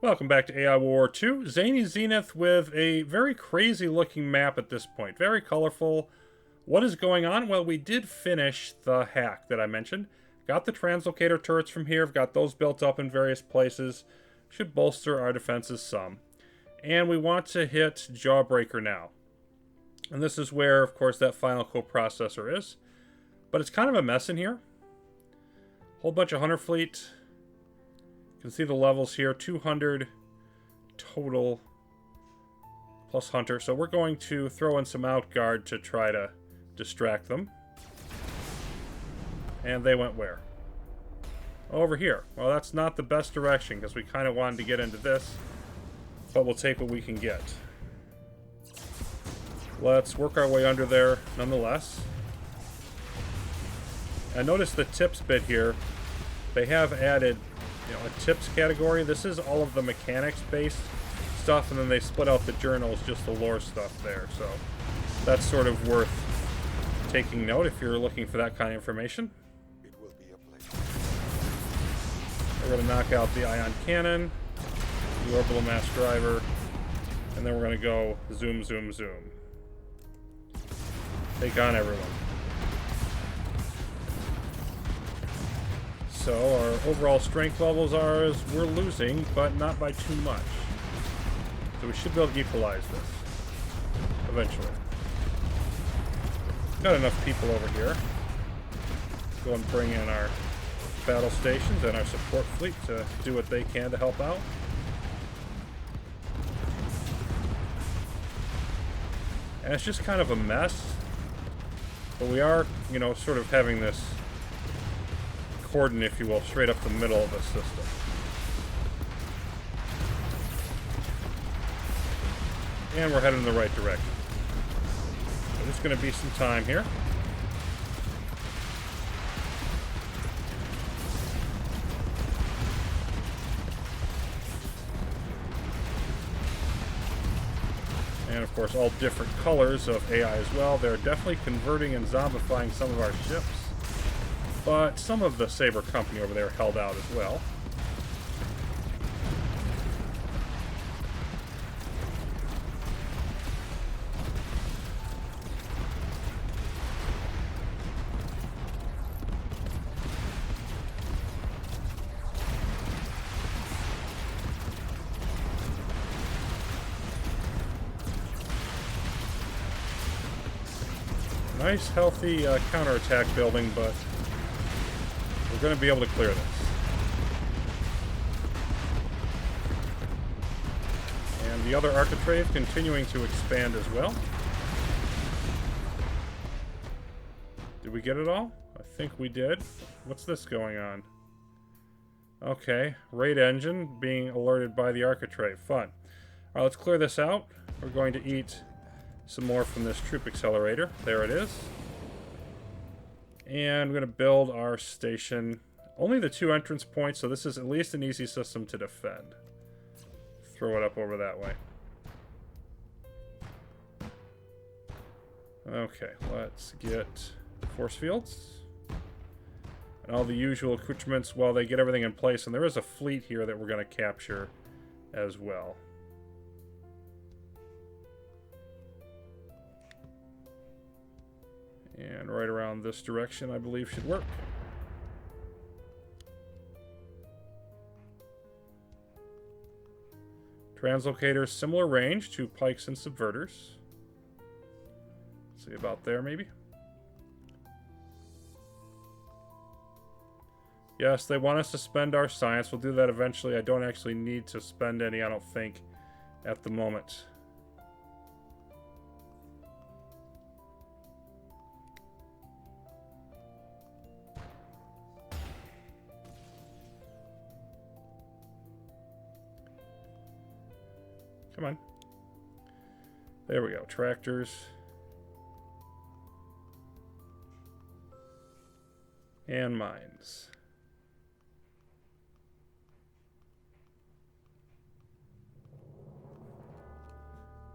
Welcome back to AI War 2. Zany Zenith with a very crazy looking map at this point. Very colorful. What is going on? Well, we did finish the hack that I mentioned. Got the translocator turrets from here. I've got those built up in various places. Should bolster our defenses some. And we want to hit Jawbreaker now. And this is where, of course, that final coprocessor is. But it's kind of a mess in here. Whole bunch of Hunter Fleet. You can see the levels here, 200 total plus Hunter. So we're going to throw in some outguard to try to distract them. And they went where? Over here. Well, that's not the best direction because we kind of wanted to get into this. But we'll take what we can get. Let's work our way under there nonetheless. I notice the tips bit here. They have added a tips category. This is all of the mechanics-based stuff, and then they split out the journals, just the lore stuff there. So that's sort of worth taking note if you're looking for that kind of information. It will be a pleasure. We're going to knock out the ion cannon, the orbital mass driver, and then we're going to go zoom, zoom, zoom. Take on everyone. So our overall strength levels are as we're losing, but not by too much. So we should be able to equalize this eventually. Got enough people over here. Go and bring in our battle stations and our support fleet to do what they can to help out. And it's just kind of a mess. But we are, sort of having this cordon, if you will, straight up the middle of the system. And we're heading in the right direction. So there's going to be some time here. And of course, all different colors of AI as well. They're definitely converting and zombifying some of our ships. But some of the Saber company over there held out as well. Nice, healthy counterattack building, but we're going to be able to clear this. And the other architrave continuing to expand as well. Did we get it all? I think we did. What's this going on? Okay, raid engine being alerted by the architrave. Fun. Alright, let's clear this out. We're going to eat some more from this troop accelerator. There it is. And we're going to build our station. Only the 2 entrance points, so this is at least an easy system to defend. Throw it up over that way. Okay, let's get force fields. And all the usual accoutrements while they get everything in place. And there is a fleet here that we're going to capture as well. And right around this direction, I believe, should work. Translocators, similar range to pikes and subverters. See about there, maybe? Yes, they want us to spend our science. We'll do that eventually. I don't actually need to spend any, I don't think, at the moment. Come on. There we go. Tractors. And mines.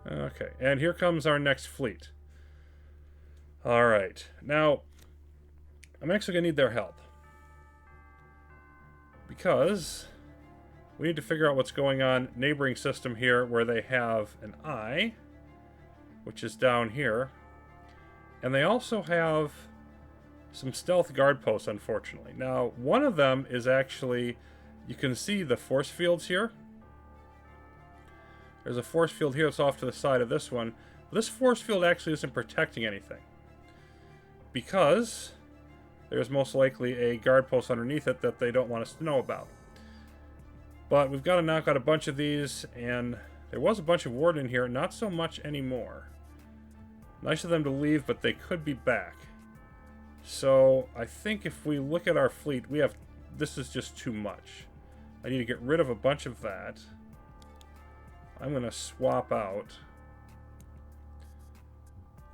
Okay, and here comes our next fleet. Alright, now, I'm actually going to need their help. Because We need to figure out what's going on. Neighboring system here where they have an eye, which is down here. And they also have some stealth guard posts, unfortunately. Now, one of them is actually, you can see the force fields here. There's a force field here that's off to the side of this one. This force field actually isn't protecting anything, because there's most likely a guard post underneath it that they don't want us to know about. But we've got to knock out a bunch of these, and there was a bunch of Warden in here, not so much anymore. Nice of them to leave, but they could be back. So I think if we look at our fleet, we have, this is just too much. I need to get rid of a bunch of that. I'm going to swap out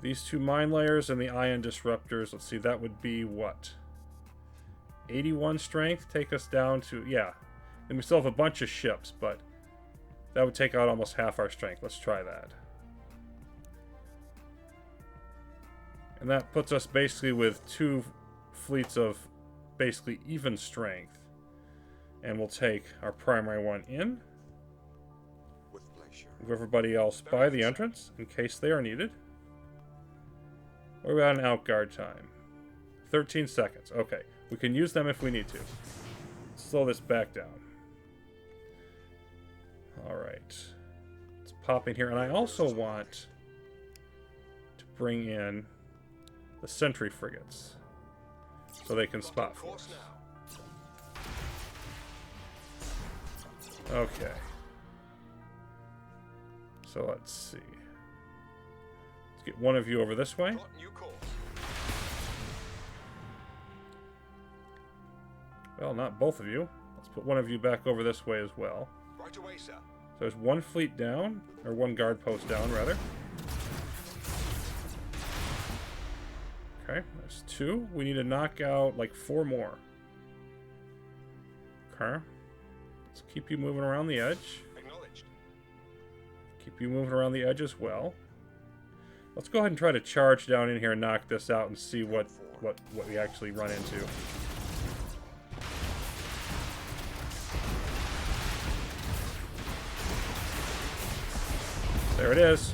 these two mine layers and the ion disruptors. Let's see, that would be what? 81 strength, take us down to, yeah. And we still have a bunch of ships, but that would take out almost half our strength. Let's try that. And that puts us basically with two fleets of basically even strength. And we'll take our primary one in. With pleasure. Move everybody else by the entrance in case they are needed. We're at an outguard time. 13 seconds. Okay. We can use them if we need to. Slow this back down. Alright. Let's pop in here. And I also want to bring in the sentry frigates so they can spot for us. Okay. So let's see. Let's get one of you over this way. Well, not both of you. Let's put one of you back over this way as well. Right away, sir. So there's one fleet down, or one guard post down, rather. Okay, there's two. We need to knock out like 4 more. Okay. Let's keep you moving around the edge. Acknowledged. Keep you moving around the edge as well. Let's go ahead and try to charge down in here and knock this out and see what we actually run into. There it is.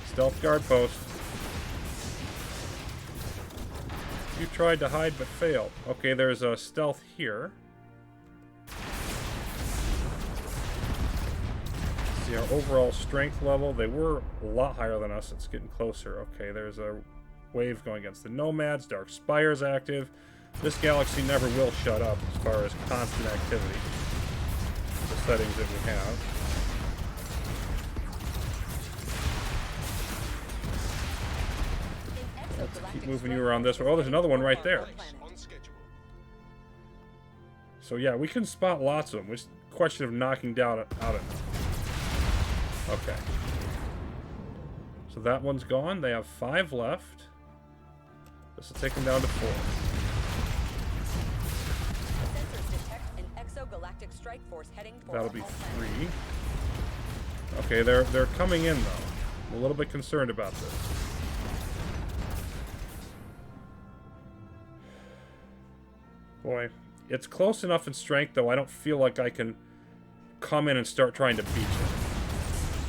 Stealth guard post. You tried to hide but failed. Okay, there's a stealth here. See our overall strength level. They were a lot higher than us. It's getting closer. Okay, there's a wave going against the Nomads. Dark Spire's active. This galaxy never will shut up as far as constant activity. The settings that we have. Let's keep moving you around this way. Oh, there's another one right there. So yeah, we can spot lots of them. It's a question of knocking down out of them. Okay. So that one's gone. They have 5 left. This will take them down to 4. That'll be 3. Okay, they're coming in though. I'm a little bit concerned about this. Boy, it's close enough in strength, though I don't feel like I can come in and start trying to beat it.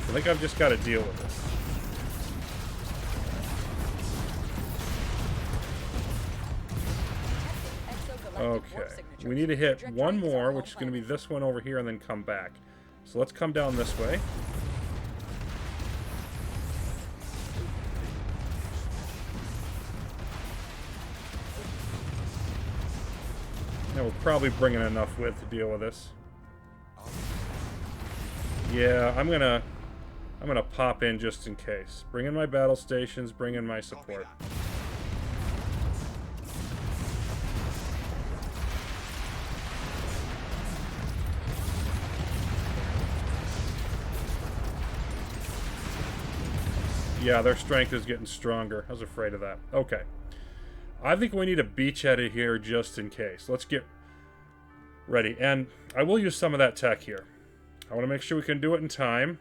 I think I've just got to deal with this. Okay, we need to hit one more, which is going to be this one over here, and then come back. So let's come down this way. We're probably bringing enough width to deal with this. Yeah, I'm gonna pop in just in case. Bring in my battle stations, bring in my support. Yeah, their strength is getting stronger. I was afraid of that. Okay. I think we need a beachhead here just in case. Let's get ready. And I will use some of that tech here. I want to make sure we can do it in time.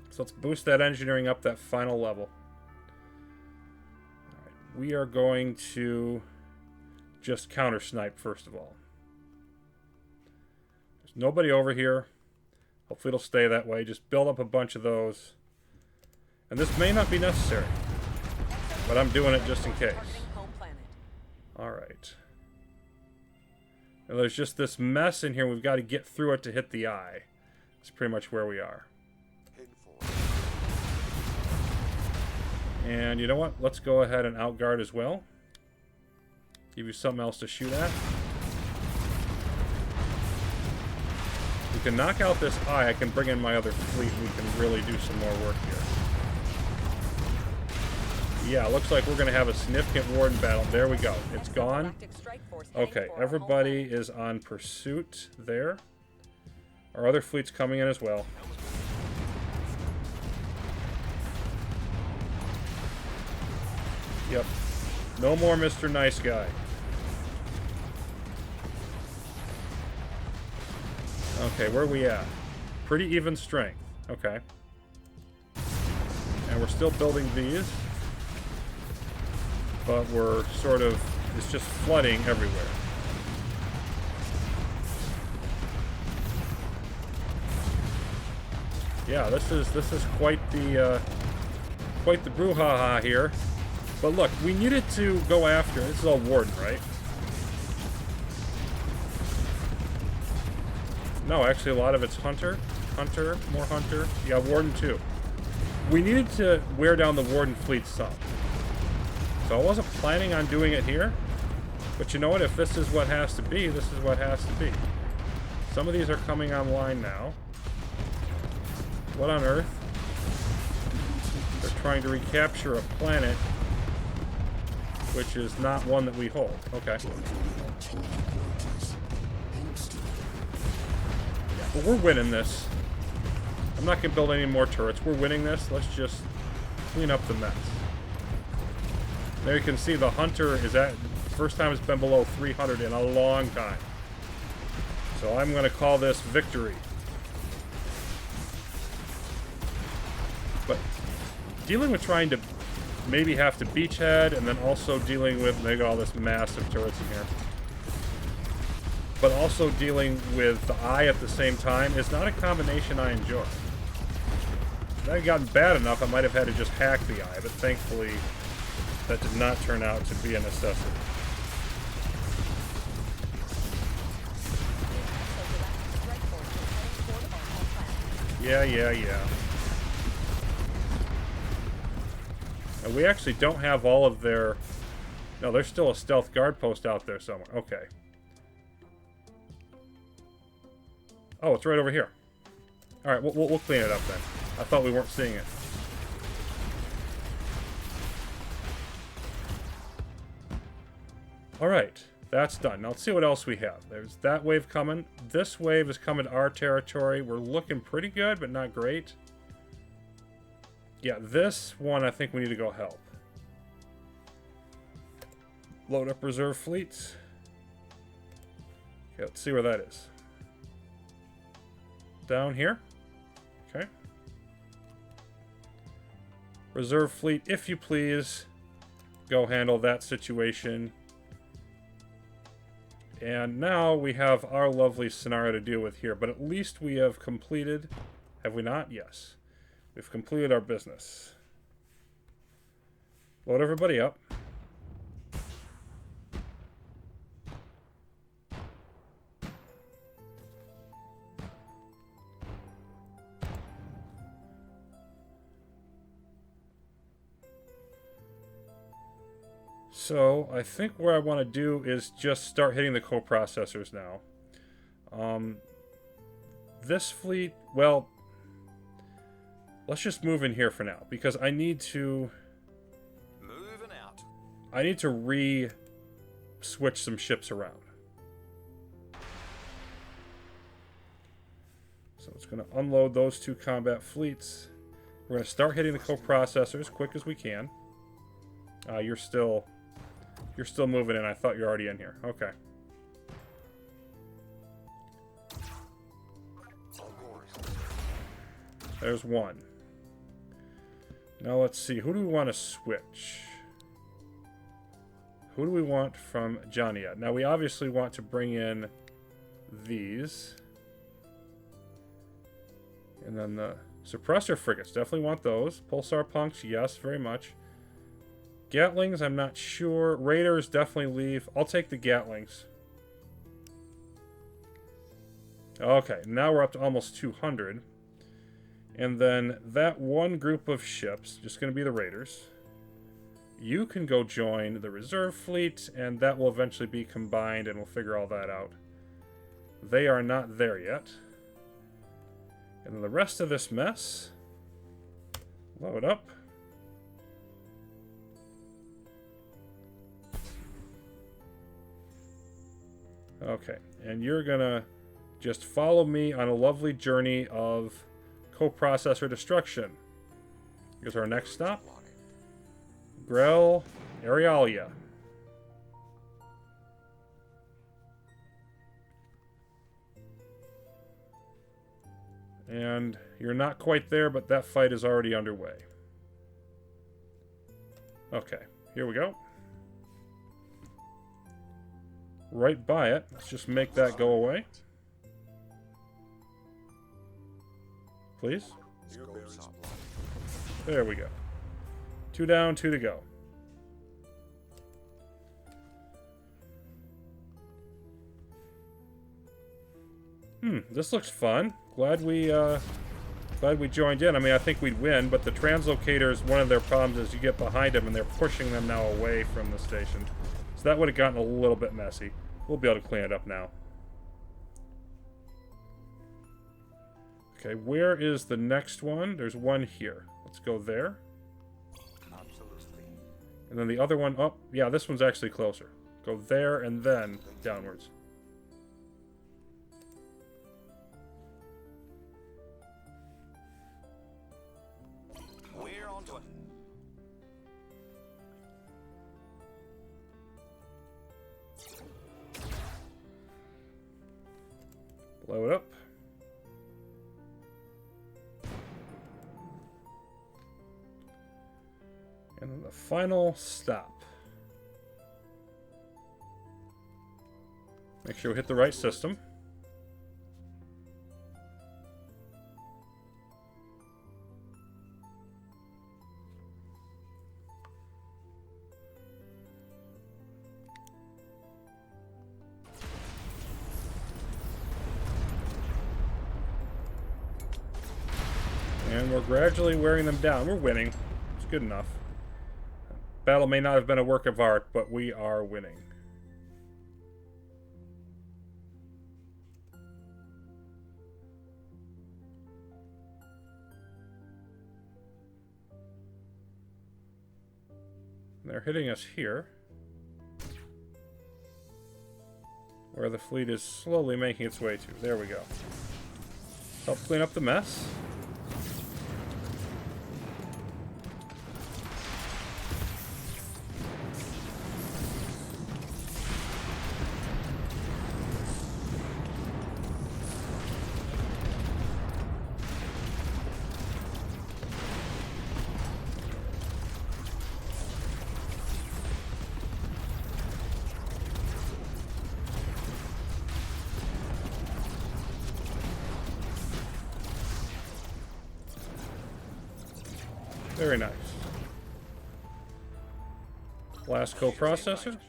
So let's boost that engineering up that final level. All right. We are going to just counter snipe first of all. There's nobody over here. Hopefully it'll stay that way. Just build up a bunch of those. And this may not be necessary, but I'm doing it just in case. Alright. And there's just this mess in here. We've got to get through it to hit the eye. That's pretty much where we are. And you know what? Let's go ahead and outguard as well. Give you something else to shoot at. We can knock out this eye. I can bring in my other fleet. We can really do some more work here. Yeah, looks like we're going to have a significant Warden battle. There we go. It's gone. Okay, everybody is on pursuit there. Our other fleet's coming in as well. Yep. No more Mr. Nice Guy. Okay, where are we at? Pretty even strength. Okay. And we're still building these. But we're sort of... It's just flooding everywhere. Yeah, this is quite the brouhaha here. But look, we needed to go after... This is all Warden, right? No, actually a lot of it's Hunter. Hunter, more Hunter. Yeah, Warden too. We needed to wear down the Warden fleet some. So I wasn't planning on doing it here. But you know what? If this is what has to be, this is what has to be. Some of these are coming online now. What on earth? They're trying to recapture a planet, which is not one that we hold. Okay. But we're winning this. I'm not going to build any more turrets. We're winning this. Let's just clean up the mess. There you can see the Hunter is at... First time it's been below 300 in a long time. So I'm going to call this victory. But dealing with trying to maybe have to beachhead and then also dealing with... They got all this massive turrets in here. But also dealing with the eye at the same time is not a combination I enjoy. If that had gotten bad enough, I might have had to just hack the eye, but thankfully that did not turn out to be a necessity. Yeah. And we actually don't have all of their... No, there's still a stealth guard post out there somewhere. Okay. Oh, it's right over here. Alright, we'll clean it up then. I thought we weren't seeing it. Alright, that's done. Now let's see what else we have. There's that wave coming. This wave is coming to our territory. We're looking pretty good, but not great. Yeah, this one I think we need to go help. Load up reserve fleets. Okay, let's see where that is. Down here. Okay. Reserve fleet, if you please. Go handle that situation. And now we have our lovely scenario to deal with here. But at least we have completed... Have we not? Yes. We've completed our business. Load everybody up. So, I think what I want to do is just start hitting the coprocessors now. This fleet, well, let's just move in here for now, because I need to... Moving out. I need to re-switch some ships around. So it's going to unload those two combat fleets. We're going to start hitting the coprocessors quick as we can. You're still moving in. I thought you were already in here. Okay. There's one. Now let's see. Who do we want to switch? Who do we want from Johnny? Now we obviously want to bring in these. And then the suppressor frigates. Definitely want those. Pulsar punks, yes, very much. Gatlings, I'm not sure. Raiders, definitely leave. I'll take the Gatlings. Okay, now we're up to almost 200. And then that one group of ships, just going to be the Raiders. You can go join the reserve fleet, and that will eventually be combined, and we'll figure all that out. They are not there yet. And then the rest of this mess, load up. Okay, and you're gonna just follow me on a lovely journey of coprocessor destruction. Here's our next stop. Grell Arealia. And you're not quite there, but that fight is already underway. Okay, here we go. Right by it. Let's just make that go away. Please. There we go. 2 down, 2 to go. This looks fun. Glad we joined in. I mean, I think we'd win, but the translocators, one of their problems is you get behind them and they're pushing them now away from the station. So that would have gotten a little bit messy. We'll be able to clean it up now. Okay, where is the next one? There's one here. Let's go there. Absolutely. And then the other one, oh, yeah, this one's actually closer. Go there and then downwards. We're on to it. Blow it up. And then the final stop. Make sure we hit the right system. And we're gradually wearing them down. We're winning. It's good enough. Battle may not have been a work of art, but we are winning. They're hitting us here, where the fleet is slowly making its way to. There we go. Help clean up the mess. Very nice. Last coprocessor.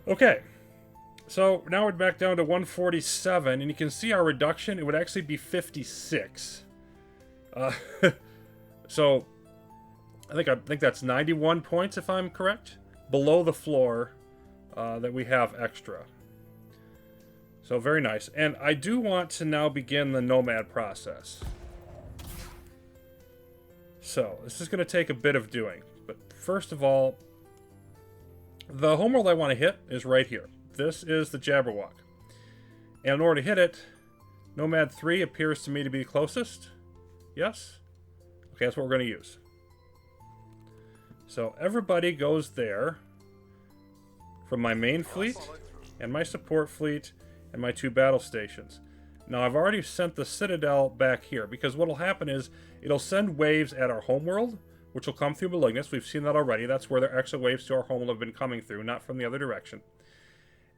Okay. So now we're back down to 147, and you can see our reduction. It would actually be 56. So I think that's 91 points, if I'm correct, below the floor that we have extra. So very nice. And I do want to now begin the nomad process. So this is going to take a bit of doing. But first of all, the homeworld I want to hit is right here. This is the Jabberwock. And in order to hit it, Nomad 3 appears to me to be closest. Yes? Okay, that's what we're going to use. So everybody goes there from my main fleet and my support fleet and my 2 battle stations. Now, I've already sent the Citadel back here, because what will happen is it'll send waves at our homeworld, which will come through Malignus. We've seen that already. That's where their extra waves to our homeworld have been coming through, not from the other direction.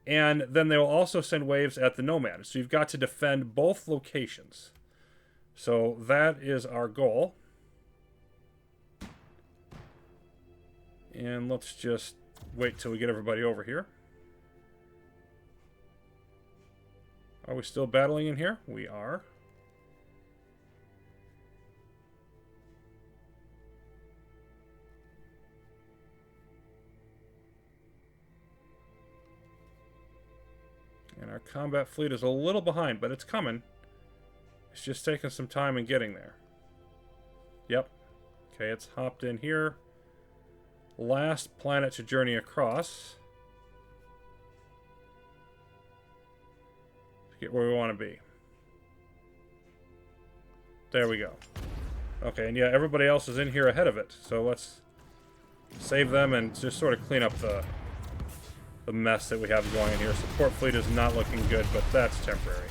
And then they will also send waves at the Nomad. So you've got to defend both locations. So that is our goal. And let's just wait till we get everybody over here. Are we still battling in here? We are. And our combat fleet is a little behind, but it's coming. It's just taking some time in getting there. Yep. Okay, it's hopped in here. Last planet to journey across. To get where we want to be. There we go. Okay, and yeah, everybody else is in here ahead of it. So let's save them and just sort of clean up the mess that we have going in here. Support fleet is not looking good, but that's temporary.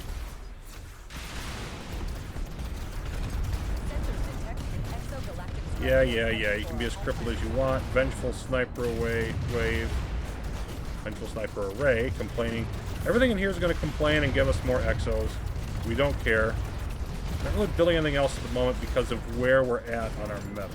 Yeah. You can be as crippled as you want. Vengeful Sniper Wave. Vengeful Sniper Array complaining. Everything in here is going to complain and give us more exos. We don't care. Not really building anything else at the moment because of where we're at on our meta.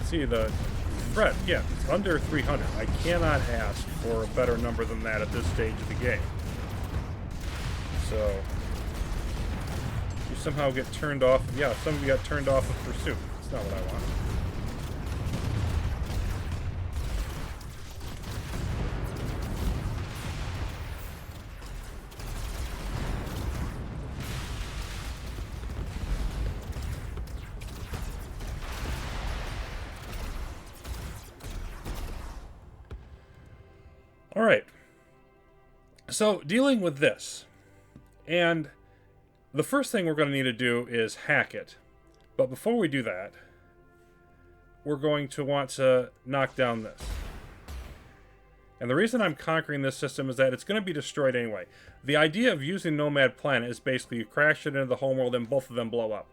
See the threat, yeah, it's under 300. I cannot ask for a better number than that at this stage of the game. So, you somehow get turned off. Yeah, some of you got turned off of pursuit. That's not what I want. All right. So, dealing with this, and the first thing we're going to need to do is hack it. But before we do that, we're going to want to knock down this. And the reason I'm conquering this system is that it's going to be destroyed anyway. The idea of using Nomad Planet is basically you crash it into the Homeworld and both of them blow up.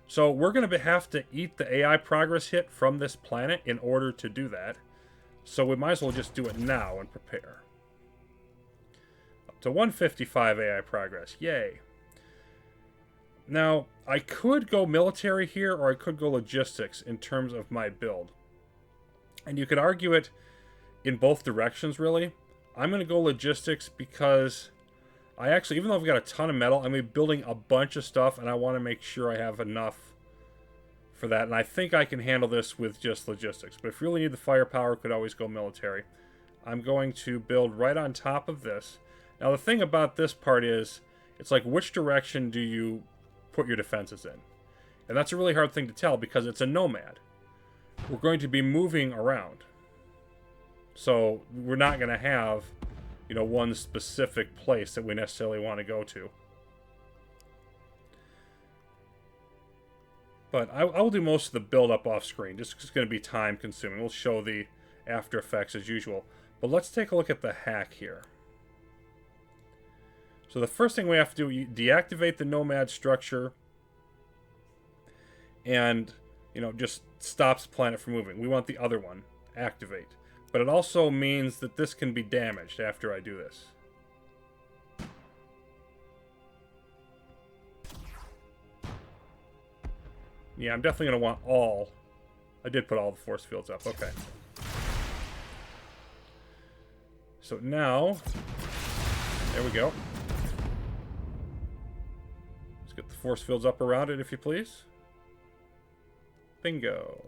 So we're going to have to eat the AI progress hit from this planet in order to do that. So we might as well just do it now and prepare. Up to 155 AI progress. Yay. Now, I could go military here, or I could go logistics in terms of my build. And you could argue it in both directions, really. I'm going to go logistics because I actually, even though I've got a ton of metal, I'm going to be building a bunch of stuff, and I want to make sure I have enough for that. And I think I can handle this with just logistics. But if you really need the firepower, could always go military. I'm going to build right on top of this. Now, the thing about this part is, it's like, which direction do you put your defenses in? And that's a really hard thing to tell because it's a nomad. We're going to be moving around. So we're not going to have, you know, one specific place that we necessarily want to go to. But I will do most of the build-up off-screen. Just 'cause it's going to be time-consuming. We'll show the after effects as usual. But let's take a look at the hack here. So the first thing we have to do, deactivate the nomad structure. And, you know, just stops planet from moving. We want the other one, activate. But it also means that this can be damaged after I do this. Yeah, I'm definitely going to want all. I did put all the force fields up. Okay. So now, there we go. Let's get the force fields up around it, if you please. Bingo.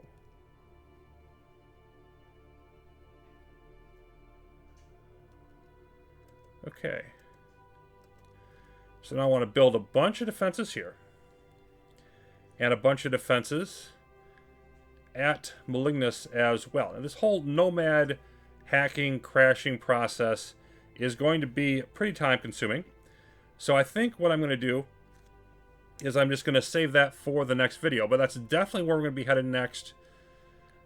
Okay. So now I want to build a bunch of defenses here. And a bunch of defenses at Malignus as well. And this whole nomad hacking, crashing process is going to be pretty time consuming. So I think what I'm going to do is I'm just going to save that for the next video. But that's definitely where we're going to be headed next.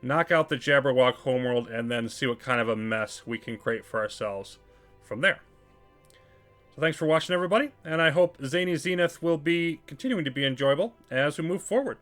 Knock out the Jawbreaker Homeworld and then see what kind of a mess we can create for ourselves from there. So thanks for watching, everybody, and I hope Zany Zenith will be continuing to be enjoyable as we move forward.